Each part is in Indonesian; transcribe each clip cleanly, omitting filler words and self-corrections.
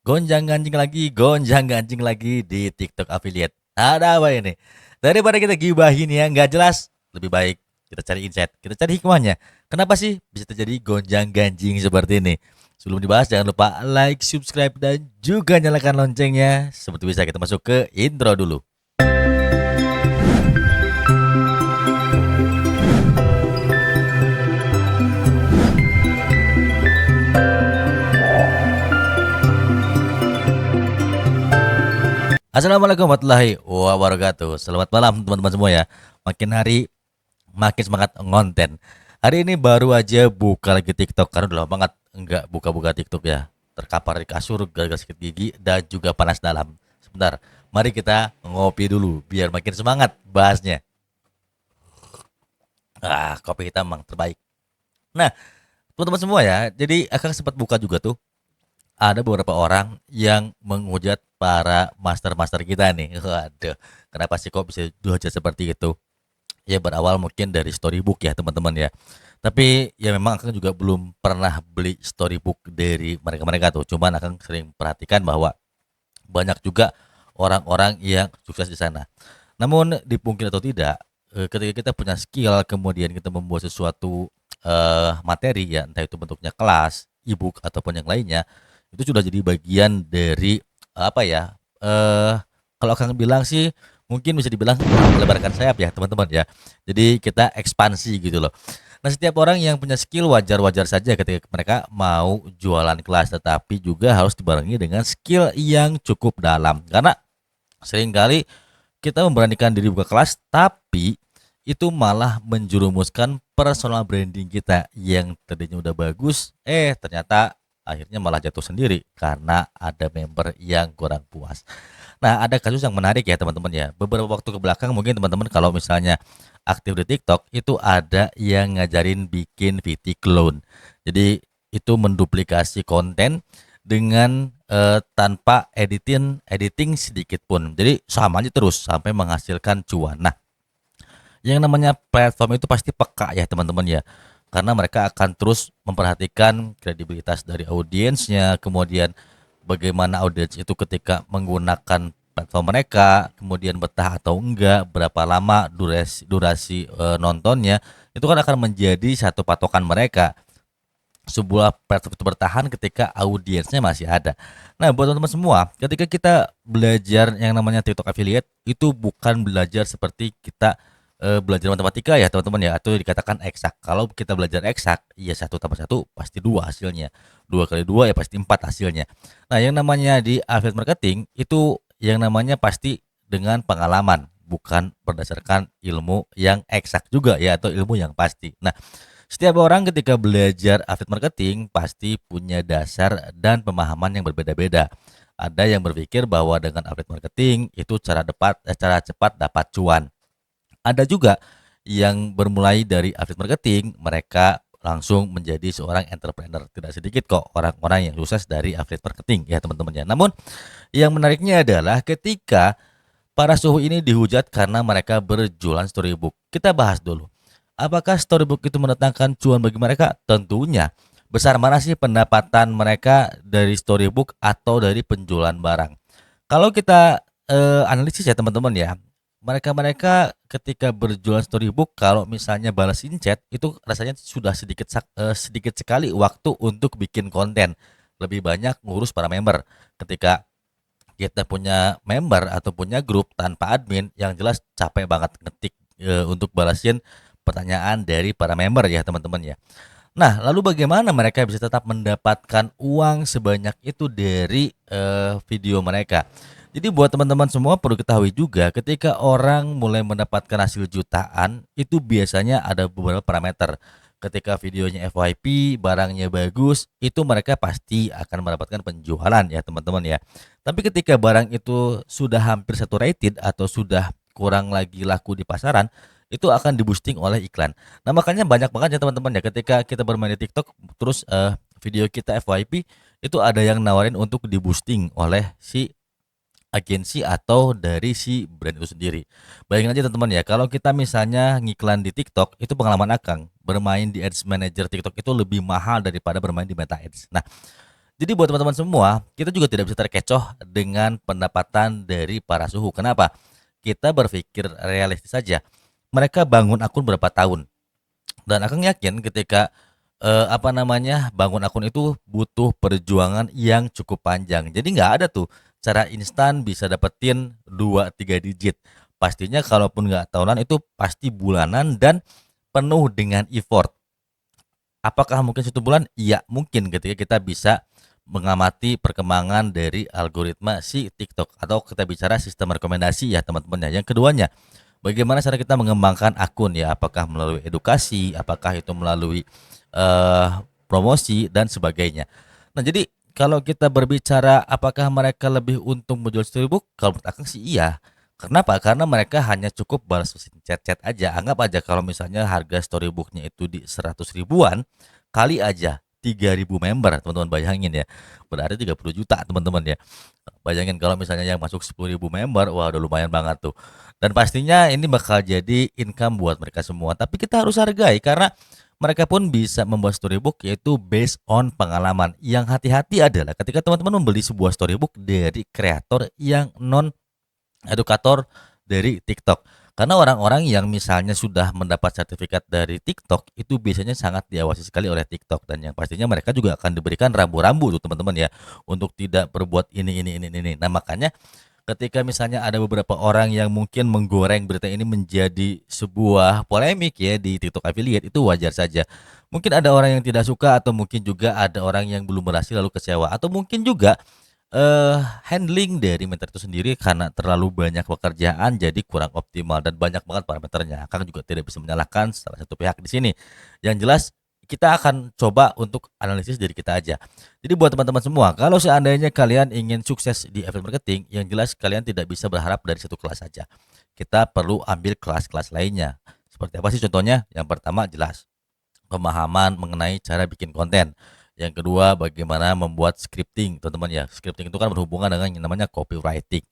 gonjang-ganjing lagi di TikTok affiliate. Ada apa ini? Daripada kita gibahin yang nggak jelas, lebih baik kita cari insight, kita cari hikmahnya. Kenapa sih bisa terjadi gonjang-ganjing seperti ini? Sebelum dibahas, jangan lupa like, subscribe, dan juga nyalakan loncengnya. Seperti bisa kita masuk ke intro dulu. Assalamualaikum warahmatullahi wabarakatuh. Selamat malam teman-teman semua ya. Makin hari makin semangat ngonten. Hari ini baru aja buka lagi TikTok karena udah lama banget enggak buka-buka TikTok ya. Terkapar di kasur gara-gara sakit gigi dan juga panas dalam. Sebentar, mari kita ngopi dulu biar makin semangat bahasnya. Kopi hitam emang terbaik. Nah, teman-teman semua ya. Jadi akan sempat buka juga tuh ada beberapa orang yang menghujat para master-master kita nih. Waduh, kenapa sih kok bisa dihujat seperti itu? Ya berawal mungkin dari storybook ya teman-teman ya. Tapi ya memang Akang juga belum pernah beli storybook dari mereka-mereka tuh. Cuman Akang sering perhatikan bahwa banyak juga orang-orang yang sukses di sana. Namun dipungkiri atau tidak, ketika kita punya skill kemudian kita membuat sesuatu materi ya, entah itu bentuknya kelas, ebook ataupun yang lainnya, itu sudah jadi bagian dari apa ya? Kalau Kang bilang sih mungkin bisa dibilang melebarkan sayap ya teman-teman ya. Jadi kita ekspansi gitu loh. Nah, setiap orang yang punya skill wajar-wajar saja ketika mereka mau jualan kelas, tetapi juga harus dibarengi dengan skill yang cukup dalam. Karena seringkali kita memberanikan diri buka kelas, tapi itu malah menjerumuskan personal branding kita yang tadinya udah bagus, ternyata akhirnya malah jatuh sendiri karena ada member yang kurang puas. Nah, ada kasus yang menarik ya teman-teman ya. Beberapa waktu ke belakang mungkin teman-teman kalau misalnya aktif di TikTok itu ada yang ngajarin bikin VT clone. Jadi itu menduplikasi konten dengan tanpa editing sedikit pun. Jadi sama aja terus sampai menghasilkan cuan. Nah, yang namanya platform itu pasti peka ya teman-teman ya. Karena mereka akan terus memperhatikan kredibilitas dari audiensnya, kemudian bagaimana audiens itu ketika menggunakan platform mereka, kemudian betah atau enggak, berapa lama durasi nontonnya, itu kan akan menjadi satu patokan mereka. Sebuah platform itu bertahan ketika audiensnya masih ada. Nah, buat teman-teman semua, ketika kita belajar yang namanya TikTok affiliate, itu bukan belajar seperti kita belajar matematika ya teman-teman ya, atau dikatakan eksak. Kalau kita belajar eksak, ya satu tambah satu pasti dua hasilnya, dua kali dua ya pasti empat hasilnya. Nah, yang namanya di affiliate marketing itu yang namanya pasti dengan pengalaman, bukan berdasarkan ilmu yang eksak juga ya, atau ilmu yang pasti. Nah, setiap orang ketika belajar affiliate marketing pasti punya dasar dan pemahaman yang berbeda-beda. Ada yang berpikir bahwa dengan affiliate marketing itu cara cepat dapat cuan. Ada juga yang bermulai dari affiliate marketing, mereka langsung menjadi seorang entrepreneur. Tidak sedikit kok orang-orang yang sukses dari affiliate marketing ya teman-teman ya. Namun yang menariknya adalah ketika para suhu ini dihujat karena mereka berjualan storybook. Kita bahas dulu. Apakah storybook itu mendatangkan cuan bagi mereka? Tentunya. Besar mana sih pendapatan mereka dari storybook atau dari penjualan barang? Kalau kita analisis ya teman-teman ya, mereka-mereka ketika berjualan storybook kalau misalnya balasin chat itu rasanya sudah sedikit sekali waktu untuk bikin konten. Lebih banyak ngurus para member. Ketika kita punya member atau punya grup tanpa admin, yang jelas capek banget ngetik untuk balasin pertanyaan dari para member ya teman-teman ya. Nah, lalu bagaimana mereka bisa tetap mendapatkan uang sebanyak itu dari video mereka? Jadi buat teman-teman semua perlu ketahui juga ketika orang mulai mendapatkan hasil jutaan itu biasanya ada beberapa parameter. Ketika videonya FYP, barangnya bagus, itu mereka pasti akan mendapatkan penjualan ya teman-teman ya. Tapi ketika barang itu sudah hampir saturated atau sudah kurang lagi laku di pasaran, itu akan di-boosting oleh iklan. Nah, makanya banyak banget ya teman-teman ya ketika kita bermain di TikTok terus video kita FYP itu ada yang nawarin untuk di-boosting oleh si agensi atau dari si brand itu sendiri. Bayangin aja teman-teman ya, kalau kita misalnya ngiklan di TikTok, itu pengalaman Akang bermain di Ads Manager TikTok itu lebih mahal daripada bermain di Meta Ads. Nah, Jadi buat teman-teman semua, kita juga tidak bisa terkecoh dengan pendapatan dari para suhu. Kenapa? Kita berpikir realistis saja. Mereka bangun akun berapa tahun? Dan aku yakin ketika bangun akun itu butuh perjuangan yang cukup panjang. Jadi nggak ada tuh cara instan bisa dapetin 2 3 digit. Pastinya kalaupun nggak tahunan itu pasti bulanan dan penuh dengan effort. Apakah mungkin 1 bulan? Iya mungkin ketika kita bisa mengamati perkembangan dari algoritma si TikTok atau kita bicara sistem rekomendasi ya teman-teman ya. Yang keduanya, bagaimana cara kita mengembangkan akun ya? Apakah melalui edukasi, apakah itu melalui promosi dan sebagainya. Nah, jadi kalau kita berbicara apakah mereka lebih untung menjual storybook? Kalau menurut Akang sih iya. Kenapa? Karena mereka hanya cukup balas chat-chat aja. Anggap aja kalau misalnya harga storybooknya itu di 100 ribuan, kali aja 3.000 member, teman-teman bayangin ya. Berarti 30 juta, teman-teman ya. Bayangin kalau misalnya yang masuk 10.000 member, wah udah lumayan banget tuh. Dan pastinya ini bakal jadi income buat mereka semua. Tapi kita harus hargai karena mereka pun bisa membuat storybook yaitu based on pengalaman. Yang hati-hati adalah ketika teman-teman membeli sebuah storybook dari kreator yang non edukator dari TikTok. Karena orang-orang yang misalnya sudah mendapat sertifikat dari TikTok itu biasanya sangat diawasi sekali oleh TikTok dan yang pastinya mereka juga akan diberikan rambu-rambu tuh teman-teman ya untuk tidak berbuat ini. Nah, makanya ketika misalnya ada beberapa orang yang mungkin menggoreng berita ini menjadi sebuah polemik ya di TikTok affiliate itu wajar saja. Mungkin ada orang yang tidak suka atau mungkin juga ada orang yang belum berhasil lalu kecewa atau mungkin juga handling dari mentor itu sendiri karena terlalu banyak pekerjaan jadi kurang optimal dan banyak banget parameternya. Kang juga tidak bisa menyalahkan salah satu pihak di sini. Yang jelas kita akan coba untuk analisis diri kita aja. Jadi buat teman-teman semua, kalau seandainya kalian ingin sukses di affiliate marketing, yang jelas kalian tidak bisa berharap dari satu kelas saja. Kita perlu ambil kelas-kelas lainnya. Seperti apa sih contohnya? Yang pertama jelas pemahaman mengenai cara bikin konten. Yang kedua, bagaimana membuat scripting, teman-teman ya. Scripting itu kan berhubungan dengan yang namanya copywriting.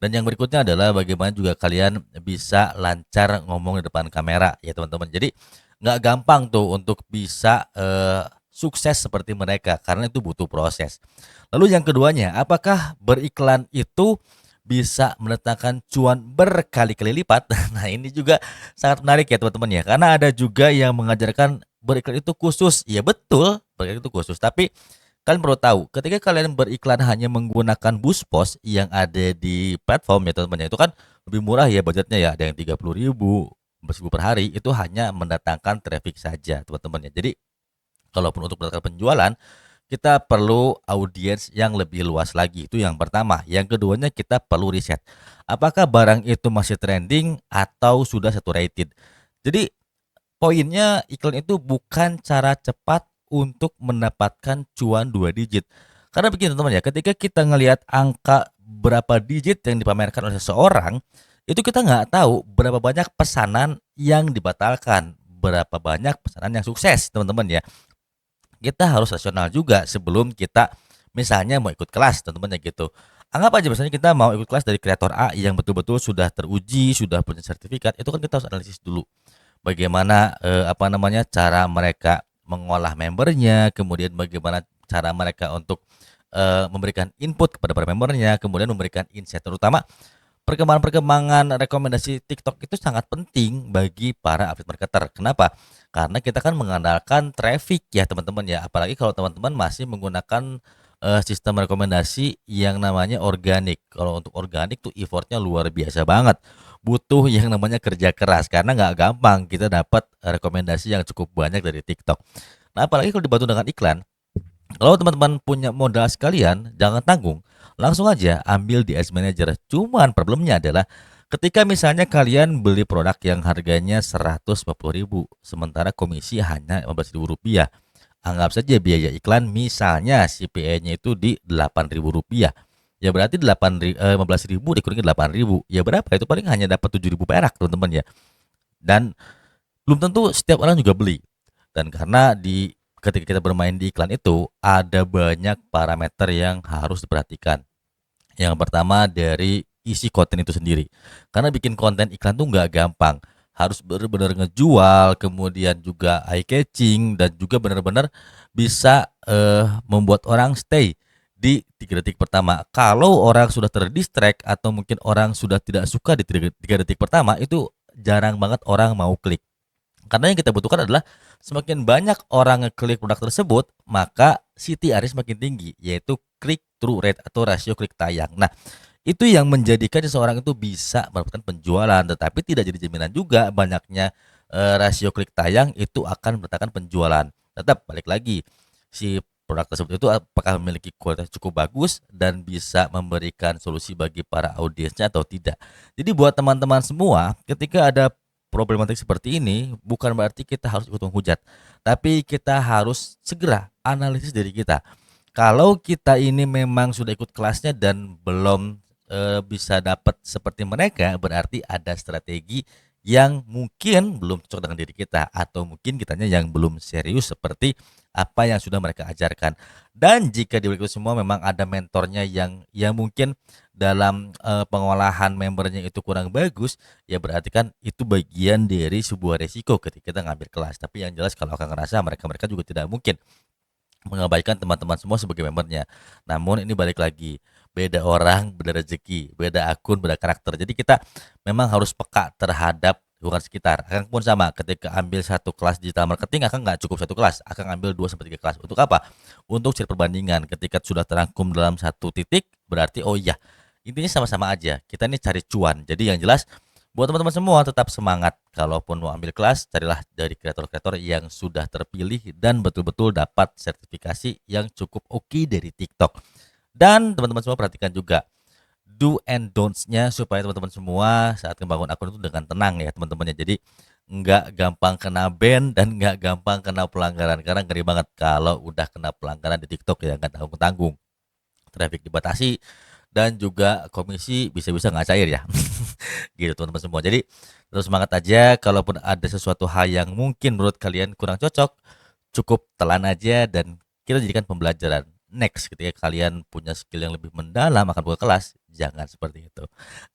Dan yang berikutnya adalah bagaimana juga kalian bisa lancar ngomong di depan kamera ya teman-teman. Jadi nggak gampang tuh untuk bisa sukses seperti mereka karena itu butuh proses. Lalu yang keduanya, apakah beriklan itu bisa mendatangkan cuan berkali-kali lipat? Nah, ini juga sangat menarik ya teman-teman ya. Karena ada juga yang mengajarkan beriklan itu khusus. Ya betul, beriklan itu khusus. Tapi kalian perlu tahu, ketika kalian beriklan hanya menggunakan Buzzpost yang ada di platform ya teman-teman ya, itu kan lebih murah ya budgetnya ya. Ada yang 30.000, 15.000 per hari itu hanya mendatangkan traffic saja teman-teman ya. Jadi kalaupun untuk mendapatkan penjualan kita perlu audiens yang lebih luas lagi. Itu yang pertama. Yang keduanya kita perlu riset. Apakah barang itu masih trending atau sudah saturated. Jadi poinnya iklan itu bukan cara cepat untuk mendapatkan cuan 2 digit. Karena begini teman-teman ya, ketika kita ngelihat angka berapa digit yang dipamerkan oleh seseorang, itu kita nggak tahu berapa banyak pesanan yang dibatalkan, berapa banyak pesanan yang sukses teman-teman ya. Kita harus rasional juga sebelum kita misalnya mau ikut kelas teman-teman ya gitu. Anggap aja misalnya kita mau ikut kelas dari kreator A yang betul-betul sudah teruji, sudah punya sertifikat, itu kan kita harus analisis dulu. Bagaimana cara mereka mengolah membernya, kemudian bagaimana cara mereka untuk memberikan input kepada para membernya, kemudian memberikan insight terutama perkembangan-perkembangan rekomendasi TikTok itu sangat penting bagi para affiliate marketer. Kenapa? Karena kita kan mengandalkan traffic ya teman-teman ya. Apalagi kalau teman-teman masih menggunakan sistem rekomendasi yang namanya organik. Kalau untuk organik tuh effortnya luar biasa banget. Butuh yang namanya kerja keras karena nggak gampang kita dapat rekomendasi yang cukup banyak dari TikTok. Nah apalagi kalau dibantu dengan iklan. Kalau teman-teman punya modal sekalian, jangan tanggung. Langsung aja ambil di Ads Manager. Cuman problemnya adalah ketika misalnya kalian beli produk yang harganya 150.000, sementara komisi hanya Rp15.000. Anggap saja biaya iklan misalnya CPA-nya itu di Rp8.000. Ya berarti 15.000 dikurangi 8.000. Ya berapa? Itu paling hanya dapat 7.000 perak, teman-teman ya. Dan belum tentu setiap orang juga beli. Dan karena ketika kita bermain di iklan itu ada banyak parameter yang harus diperhatikan. Yang pertama dari isi konten itu sendiri. Karena bikin konten iklan tuh nggak gampang. harus benar-benar ngejual, kemudian juga eye catching dan juga benar-benar bisa membuat orang stay di 3 detik pertama. Kalau orang sudah terdistract atau mungkin orang sudah tidak suka di 3 detik pertama, itu jarang banget orang mau klik. Karena yang kita butuhkan adalah semakin banyak orang ngeklik produk tersebut, maka CTR semakin tinggi, yaitu click through rate atau rasio klik tayang. Nah, itu yang menjadikan seseorang itu bisa mendapatkan penjualan, tetapi tidak jadi jaminan juga banyaknya rasio klik tayang itu akan mendatangkan penjualan. Tetap balik lagi, si produk tersebut itu apakah memiliki kualitas cukup bagus dan bisa memberikan solusi bagi para audiensnya atau tidak. Jadi buat teman-teman semua, ketika ada problematik seperti ini, bukan berarti kita harus ikut menghujat, tapi kita harus segera analisis diri kita. Kalau kita ini memang sudah ikut kelasnya dan belum bisa dapat seperti mereka, berarti ada strategi yang mungkin belum cocok dengan diri kita, atau mungkin kitanya yang belum serius seperti apa yang sudah mereka ajarkan. Dan jika di balik itu semua memang ada mentornya yang mungkin dalam pengolahan membernya itu kurang bagus, ya berarti kan itu bagian dari sebuah resiko ketika kita ngambil kelas. Tapi yang jelas kalau akan ngerasa mereka juga tidak mungkin mengabaikan teman-teman semua sebagai membernya. Namun ini balik lagi, beda orang, beda rezeki, beda akun, beda karakter. Jadi kita memang harus peka terhadap lingkungan sekitar. Akang pun sama, ketika ambil satu kelas digital marketing, Akang nggak cukup satu kelas, Akang ambil 2 sampai 3 kelas. Untuk apa? Untuk cari perbandingan. Ketika sudah terangkum dalam satu titik, berarti oh iya, intinya sama-sama aja. Kita ini cari cuan. Jadi yang jelas buat teman-teman semua tetap semangat. Kalaupun mau ambil kelas, carilah dari kreator-kreator yang sudah terpilih dan betul-betul dapat sertifikasi yang cukup oke dari TikTok. Dan teman-teman semua perhatikan juga do and don'ts-nya supaya teman-teman semua saat membangun akun itu dengan tenang ya teman-temannya. Jadi nggak gampang kena ban dan nggak gampang kena pelanggaran, karena ngeri banget kalau udah kena pelanggaran di TikTok ya nggak tanggung-tanggung. Traffic dibatasi dan juga komisi bisa-bisa nggak cair ya. Gitu teman-teman semua. Jadi terus semangat aja, kalaupun ada sesuatu hal yang mungkin menurut kalian kurang cocok, cukup telan aja dan kita jadikan pembelajaran. Next ketika kalian punya skill yang lebih mendalam akan buka kelas, jangan seperti itu.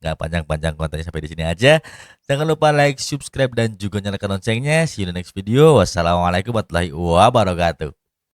Nggak panjang-panjang kontennya, sampai di sini aja. Jangan lupa like, subscribe dan juga nyalakan loncengnya. See you in the next video. Wassalamualaikum warahmatullahi wabarakatuh.